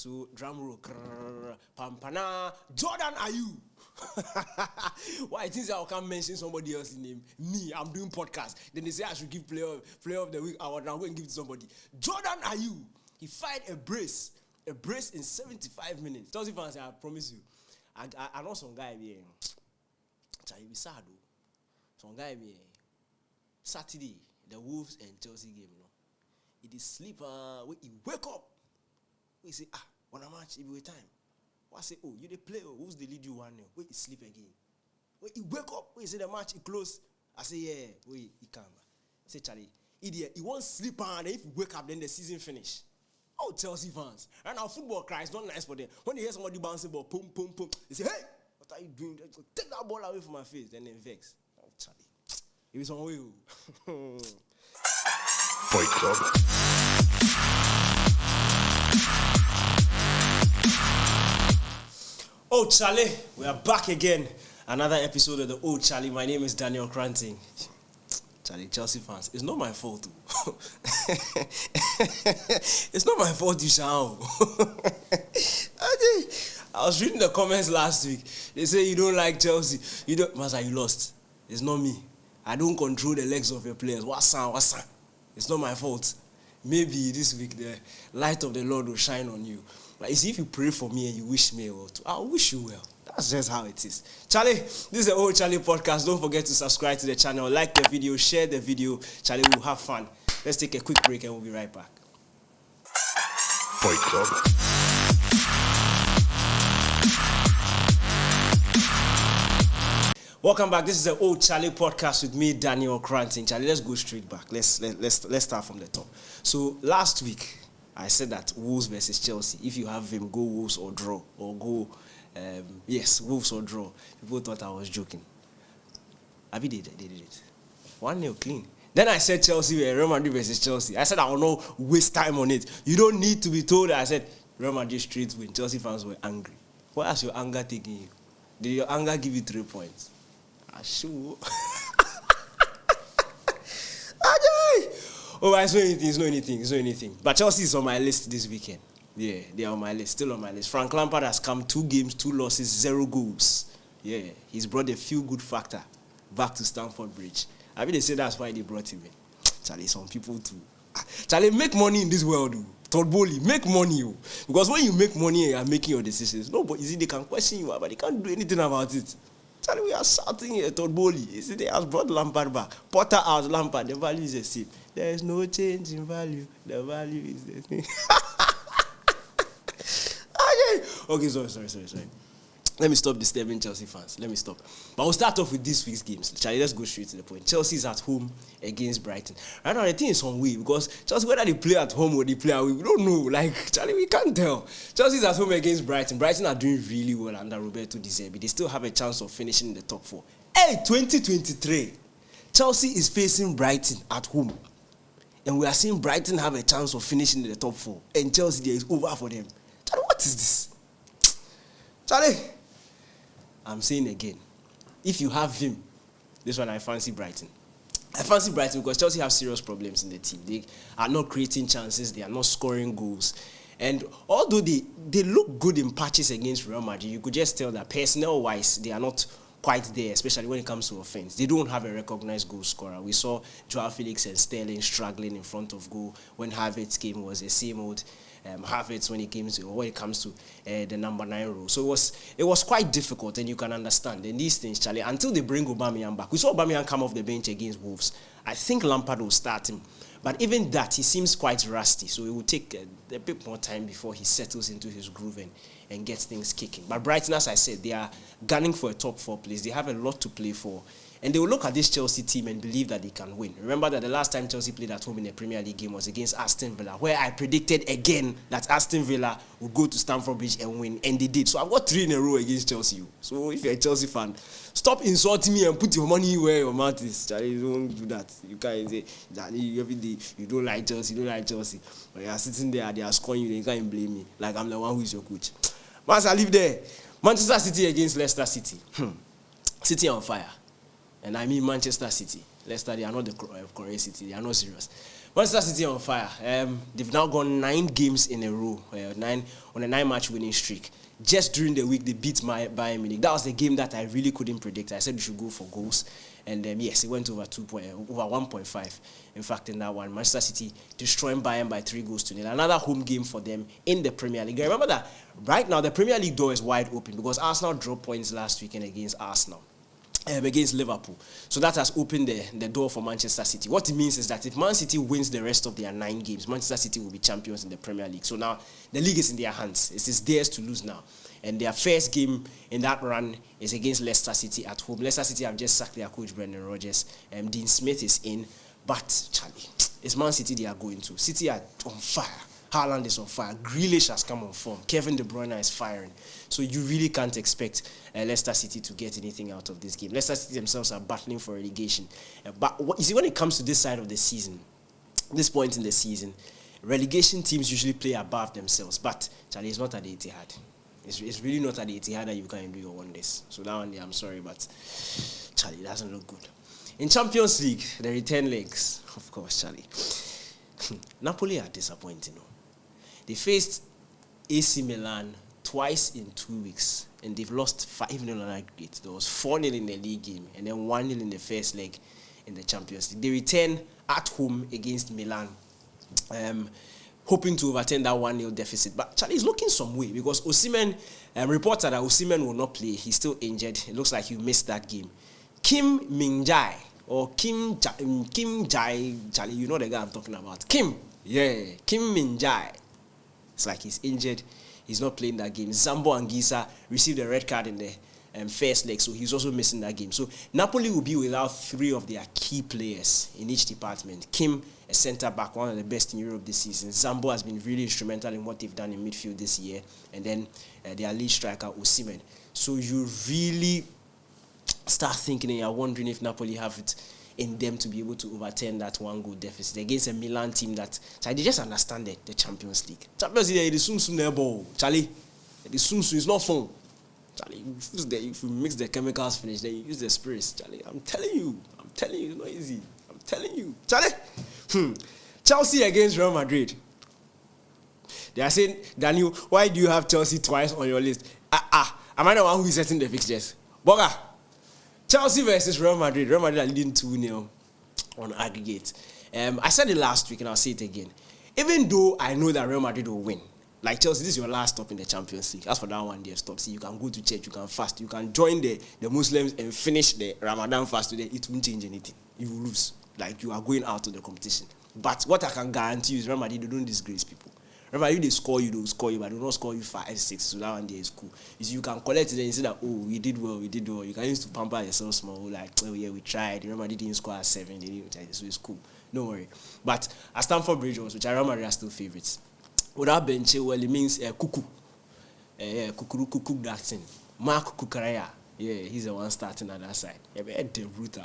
So drum roll, krrr, pampana, Jordan, are you? Why it is I can't mention somebody else's name? Me, I'm doing podcast. Then they say I should give player of the week award. Now I'm going to give it to somebody. Jordan, are you? He fired a brace in 75 minutes. Chelsea fans, I promise you. I know some guy here. It be sad though. Some guy here. Saturday, the Wolves and Chelsea game. It is sleep. He wake up. We say, on a match, it be time. I say, you the player, who's the lead you 1-0? Wait, he sleep again. Wait, he wake up. Wait, say the match, he close. I say, yeah. Wait, he come. I say, Charlie, idiot, he won't sleep and if he wake up, then the season finish. Oh, Chelsea fans. And our football cry is not nice for them. When they hear somebody bouncing ball, pum, pum, pum, they say, hey, what are you doing? Take that ball away from my face. Then they vex. Oh, Charlie. It was on way. Fight Club. Oh, Chaley, we are back again. Another episode of the Oh, Chaley. My name is Daniel Koranteng. Chaley, Chelsea fans, it's not my fault. It's not my fault, you shall. I was reading the comments last week. They say you don't like Chelsea. You don't. Master, you lost. It's not me. I don't control the legs of your players. What's up? It's not my fault. Maybe this week the light of the Lord will shine on you. But you see, if you pray for me and you wish me well, I'll wish you well. That's just how it is. Charlie, this is the Old Charlie podcast. Don't forget to subscribe to the channel, like the video, share the video. Charlie, will have fun. Let's take a quick break and we'll be right back. Fight Club. Welcome back. This is the Old Charlie podcast with me, Daniel Koranteng. Charlie, let's go straight back. Let's start from the top. So last week, I said that Wolves versus Chelsea. If you have him, go Wolves or draw. Or go, Wolves or draw. People thought I was joking. They did it. 1-0 clean. Then I said Chelsea, Real Madrid versus Chelsea. I said I will not waste time on it. You don't need to be told. I said Real Madrid straight win. Chelsea fans were angry. What has your anger taken you? Did your anger give you 3 points? Sure. Oh, it's not anything. But Chelsea is on my list this weekend. Yeah, they are on my list, still on my list. Frank Lampard has come 2 games, 2 losses, 0 goals. Yeah, he's brought a feel-good factor back to Stamford Bridge. I mean, they say that's why they brought him in. Charlie, some people too. Charlie, make money in this world, Todd Bowley, make money. Because when you make money and you are making your decisions, nobody, they can question you, but they can't do anything about it. Charlie, we are shouting here, Todd Bowley. They has brought Lampard back. Potter out, Lampard, the value is the same. There is no change in value. The value is the same. Okay, sorry. Let me stop disturbing Chelsea fans. Let me stop. But we'll start off with this week's games. Charlie, let's go straight to the point. Chelsea is at home against Brighton. Right now, the thing is on way because Chelsea, whether they play at home or they play away, we don't know. Like, Charlie, we can't tell. Chelsea is at home against Brighton. Brighton are doing really well under Roberto De Zerbi. They still have a chance of finishing in the top 4. Hey, 2023. Chelsea is facing Brighton at home. And we are seeing Brighton have a chance of finishing in the top 4. And Chelsea, there is over for them. Charlie, what is this? Charlie, I'm saying again, if you have him, this one I fancy Brighton. I fancy Brighton because Chelsea have serious problems in the team. They are not creating chances. They are not scoring goals. And although they look good in patches against Real Madrid, you could just tell that personnel-wise, they are not quite there, especially when it comes to offense. They don't have a recognized goal scorer. We saw Joao Felix and Sterling struggling in front of goal when Havertz came. Was the same old Havertz when it comes to the number 9 role. So it was quite difficult, and you can understand. And these things, Charlie, until they bring Aubameyang back. We saw Aubameyang come off the bench against Wolves. I think Lampard will start him. But even that, he seems quite rusty. So it will take a bit more time before he settles into his groove and gets things kicking. But Brighton, as I said, they are gunning for a top 4 place. They have a lot to play for. And they will look at this Chelsea team and believe that they can win. Remember that the last time Chelsea played at home in a Premier League game was against Aston Villa, where I predicted again that Aston Villa would go to Stamford Bridge and win, and they did. So I've got 3 in a row against Chelsea. So if you're a Chelsea fan, stop insulting me and put your money where your mouth is. Charlie, don't do that. You can't say, Danny, every day, you don't like Chelsea. But you are sitting there, they are scoring you, they can't blame me. Like I'm the one who is your coach. Once I leave there, Manchester City against Leicester City. City on fire. And I mean Manchester City. Leicester, they are not the Korean City. They are not serious. Manchester City on fire. They've now gone 9 games in a row, on a 9-match winning streak. Just during the week, they beat Bayern Munich. That was the game that I really couldn't predict. I said we should go for goals. And yes, it went over 1.5. In fact, in that one, Manchester City destroying Bayern by 3-0. Another home game for them in the Premier League. Remember that right now, the Premier League door is wide open because Arsenal dropped points last weekend against Arsenal. Against Liverpool. So that has opened the door for Manchester City. What it means is that if Man City wins the rest of their 9 games, Manchester City will be champions in the Premier League. So now the league is in their hands. It is theirs to lose now. And their first game in that run is against Leicester City at home. Leicester City have just sacked their coach, Brendan Rodgers. Dean Smith is in. But, Charlie, it's Man City they are going to. City are on fire. Haaland is on fire. Grealish has come on form. Kevin De Bruyne is firing. So you really can't expect Leicester City to get anything out of this game. Leicester City themselves are battling for relegation. But you see, when it comes to this side of the season, this point in the season, relegation teams usually play above themselves. But, Charlie, it's not at the Etihad. It's really not at the Etihad that you can do your wonders. So that one day, I'm sorry, but Charlie, it doesn't look good. In Champions League, the return legs, of course, Charlie. Napoli are disappointing. They faced AC Milan twice in 2 weeks, and they've lost 5-0 on aggregate. There was 4-0 in the league game, and then 1-0 in the first leg in the Champions League. They return at home against Milan, hoping to overturn that 1-0 deficit. But Charlie is looking some way because Osimhen, reports that Osimhen will not play. He's still injured. It looks like he missed that game. Kim Min-jae, or Kim Jae, Charlie, you know the guy I'm talking about. Kim Min-jae. It's like he's injured. He's not playing that game. Zambo Anguissa received a red card in the first leg, so he's also missing that game. So Napoli will be without 3 of their key players in each department. Kim, a centre-back, one of the best in Europe this season. Zambo has been really instrumental in what they've done in midfield this year. And then their lead striker, Osimhen. So you really start thinking and you're wondering if Napoli have it in them to be able to overturn that 1-goal deficit against a Milan team that they just understand the Champions League. Champions League, it is soon ball. Charlie, it is soon. It's not fun. Charlie, if you mix the chemicals finish, then you use the spirits. Charlie, I'm telling you, it's not easy. I'm telling you. Charlie, Chelsea against Real Madrid. They are saying, Daniel, why do you have Chelsea twice on your list? Am I the one who is setting the fixtures? Boga. Chelsea versus Real Madrid. Real Madrid are leading 2-0 on aggregate. I said it last week and I'll say it again. Even though I know that Real Madrid will win, like Chelsea, this is your last stop in the Champions League. As for that one, dear stop. See, you can go to church, you can fast, you can join the Muslims and finish the Ramadan fast today. It won't change anything. You will lose. Like you are going out of the competition. But what I can guarantee you is Real Madrid, they don't disgrace people. Remember, if they score you, they'll score you, but they will not score you 5-6. So that one day is cool. You see, you can collect it and you say that, oh, we did well. You can use to pamper yourself small, like, oh yeah, we tried. Remember, they didn't score at 7, they didn't try, so it's cool. Don't worry. But at Stamford Bridge, which Real Madrid are still favourites. Without bench, well, it means Kuku. Kuku that thing. Mark Kukaraya. Yeah, he's the one starting at that side. Yeah, but they're brutal.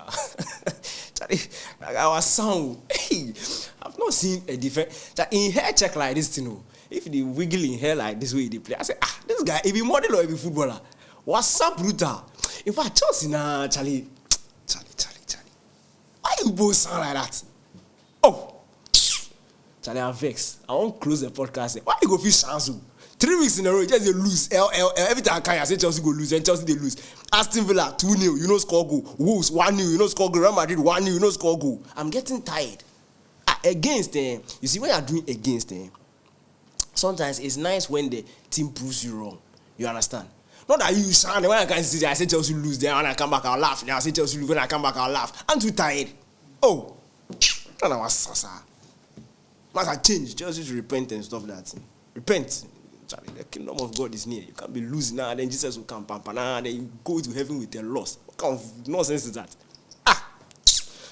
Our sound. Hey, I've not seen a different. In hair check like this, you know. If they wiggle in hair like this way they play, I say, this guy, if he model or if he footballer, what's up, brutal? In fact, Chelsea now, Charlie. Why you both sound like that? Oh, Charlie, I'm vexed. I won't close the podcast. Why you go fish Shansu? 3 weeks in a row, just they lose. Every time I say Chelsea go lose, and Chelsea they lose. Aston Villa 2-0, you know score goal. Wolves 1-0, you know score goal. Real Madrid 1-0, you know score goal. I'm getting tired. Against them, you see when you're doing against them, sometimes it's nice when the team proves you wrong. You understand? Not that you sound when I can see I say Chelsea lose, then when I come back I'll laugh. Then I say Chelsea lose, when I come back I'll laugh. I'm too tired. Oh, that was sasa. Must have changed. Chelsea should repent and stop that. Repent. Charlie, the kingdom of God is near. You can't be losing now, then Jesus will come, then you go to heaven with a loss. What kind of nonsense is that?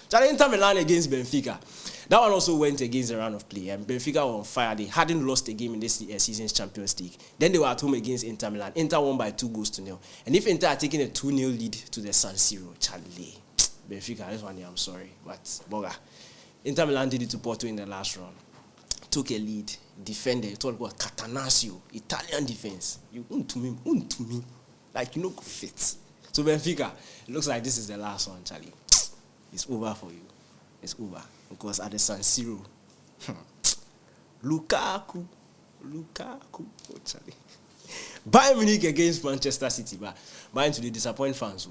Charlie, Inter Milan against Benfica. That one also went against the round of play. And Benfica were on fire. They hadn't lost a game in this season's Champions League. Then they were at home against Inter Milan. Inter won by 2-0. And if Inter are taking a 2-0 lead to the San Siro, Charlie, Benfica, this one day, I'm sorry. But, Boga, Inter Milan did it to Porto in the last round. Took a lead, defended, it all about Catanaccio, Italian defense. You to me. Like, you know, fit. So Benfica, it looks like this is the last one, Charlie. It's over for you. It's over. Because at the San Siro, Lukaku. Oh, Charlie. Bayern Munich against Manchester City. But Bayern today disappoint fans.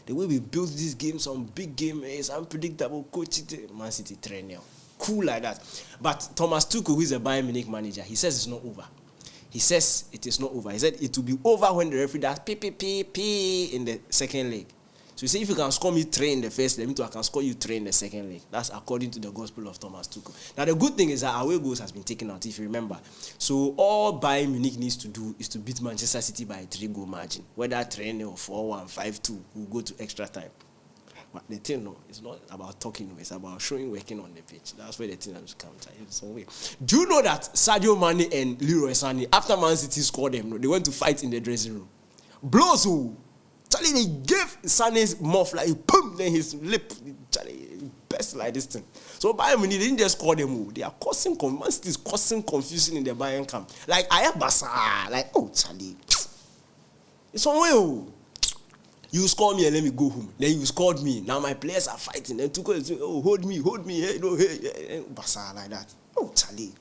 The way we built this game, some big game is unpredictable. Coach Man City 3-0. Cool like that. But Thomas Tuchel, who is a Bayern Munich manager, he says it's not over. He says it is not over. He said it will be over when the referee does P in the second leg. So he said, if you can score me 3 in the first leg, I can score you 3 in the second leg. That's according to the gospel of Thomas Tuchel. Now, the good thing is that away goals has been taken out, if you remember. So all Bayern Munich needs to do is to beat Manchester City by a 3-goal margin. Whether 3-0 or 4-1, 5-2, we'll go to extra time. But the thing, no, it's not about talking, it's about showing working on the pitch. That's where the thing has come to some way. Do you know that Sadio Mane and Leroy Sané, after Man City scored them, they went to fight in the dressing room? Blows who? Charlie, they gave Sané's mouth like boom, then his lip, Charlie, best like this thing. So Bayern Munich, they didn't just score them. They are causing confusion in the Bayern camp. Like I have Basa, like Charlie, it's on way. You scored me and let me go home. Then you scored me. Now my players are fighting. Then Tuchel is hold me, hey, Basa like that. Charlie.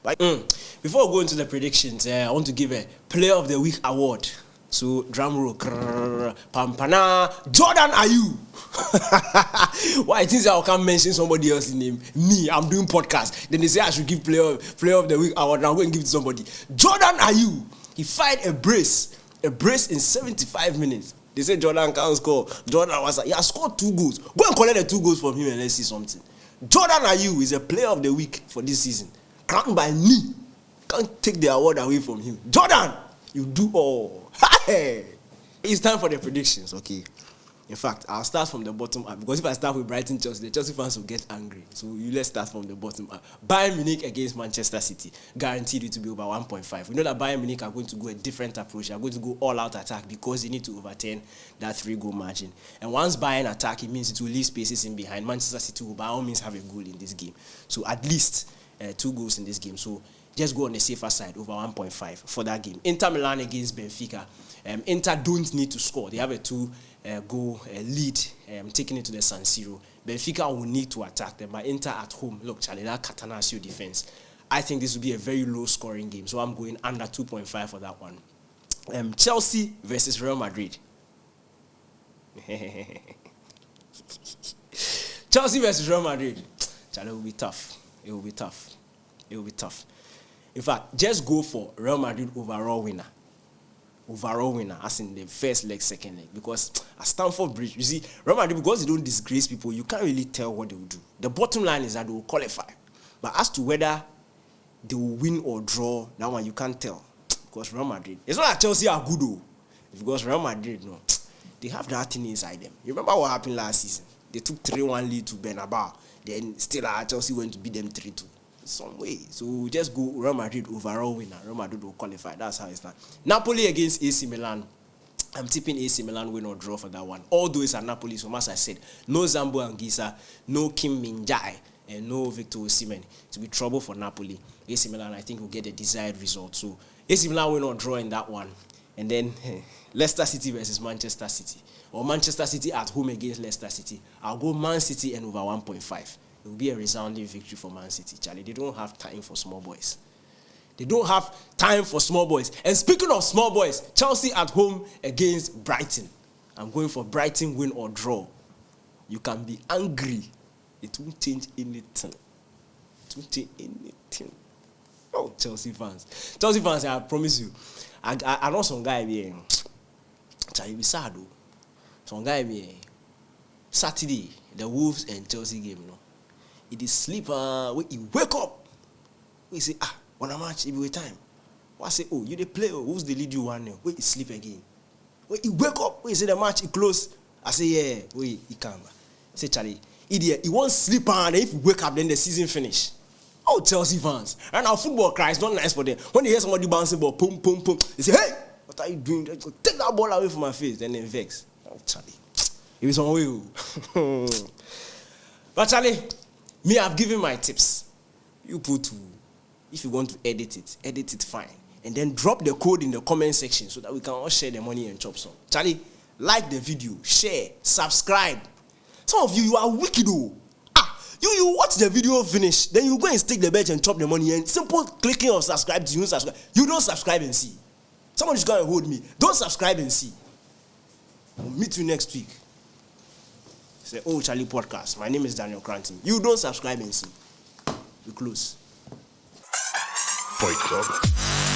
But before we go into the predictions, I want to give a Player of the Week award. So, drum roll, pampana, Jordan Ayew. Why? It is I can't mention somebody else's name. Me, I'm doing podcast. Then they say I should give player of the Week award. Now I'm going to give it to somebody. Jordan Ayew. He fired a brace in 75 minutes. They say Jordan can't score. Jordan was he has scored 2 goals. Go and collect the 2 goals from him and let's see something. Jordan Ayew is a Player of the Week for this season. Crowned by me. Can't take the award away from him. Jordan, you do all. Hey, it's time for the predictions, okay? In fact, I'll start from the bottom up because if I start with Brighton Chelsea, the Chelsea fans will get angry. So let's start from the bottom up. Bayern Munich against Manchester City, guaranteed it to be over 1.5. We know that Bayern Munich are going to go a different approach. They are going to go all-out attack because they need to overturn that 3-goal margin. And once Bayern attack, it means it will leave spaces in behind. Manchester City will by all means have a goal in this game. So at least 2 goals in this game. So just go on the safer side, over 1.5 for that game. Inter Milan against Benfica. Inter don't need to score. They have a 2-goal lead taking it to the San Siro. Benfica will need to attack them. But Inter at home, look, Charlie, that Catanaccio defense. I think this will be a very low-scoring game. So I'm going under 2.5 for that one. Chelsea versus Real Madrid. Chelsea versus Real Madrid. Charlie, it will be tough. It will be tough. It will be tough. In fact, just go for Real Madrid overall winner. Overall winner, as in the first leg, second leg. Because at Stamford Bridge, you see, Real Madrid, because they don't disgrace people, you can't really tell what they will do. The bottom line is that they will qualify. But as to whether they will win or draw, that one you can't tell. Because Real Madrid, it's not that Chelsea are good though. Because Real Madrid, no, they have that thing inside them. You remember what happened last season? They took 3-1 lead to Bernabeu. Then still Chelsea went to beat them 3-2. Some way. So just go Real Madrid overall winner. Real Madrid will qualify. That's how it's done. Napoli against AC Milan. I'm tipping AC Milan win or draw for that one. Although it's at Napoli, so as I said, no Zambo Anguissa, no Kim Min-jae, and no Victor Osimhen. To be trouble for Napoli. AC Milan, I think, will get the desired result. So AC Milan win or draw in that one. And then Leicester City versus Manchester City. Or Manchester City at home against Leicester City. I'll go Man City and over 1.5. It will be a resounding victory for Man City, Charlie. They don't have time for small boys. They don't have time for small boys. And speaking of small boys, Chelsea at home against Brighton. I'm going for Brighton win or draw. You can be angry. It won't change anything. It won't change anything. Oh, Chelsea fans. Chelsea fans, I promise you. I know some guy here. Charlie, be sad though. Some guy here. Saturday, the Wolves and Chelsea game, you know. It is sleep. When you wake up, we say, on a match, it be with time. I say, you the player, who's the lead you 1-0? Wait, you sleep again. When you wake up, we say the match, it close. I say, yeah, wait, he can't. Say, Charlie, idiot, he won't sleep and if you wake up, then the season finish. Oh, Chelsea fans. And our football cry is not nice for them. When they hear somebody bouncing ball, boom, boom, boom, they say, hey, what are you doing? Take that ball away from my face. Then they vex. Oh, Charlie. It was on way. But Charlie, me, I've given my tips. You put, if you want to edit it fine. And then drop the code in the comment section so that we can all share the money and chop some. Charlie, like the video, share, subscribe. Some of you are wicked though. You watch the video finish, then you go and stick the bench and chop the money, and simple clicking on subscribe to you subscribe. You don't subscribe and see. Someone is going to hold me. Don't subscribe and see. We'll meet you next week. It's the Oh Charlie podcast. My name is Daniel Koranteng. You don't subscribe and see. We close. Fight Club.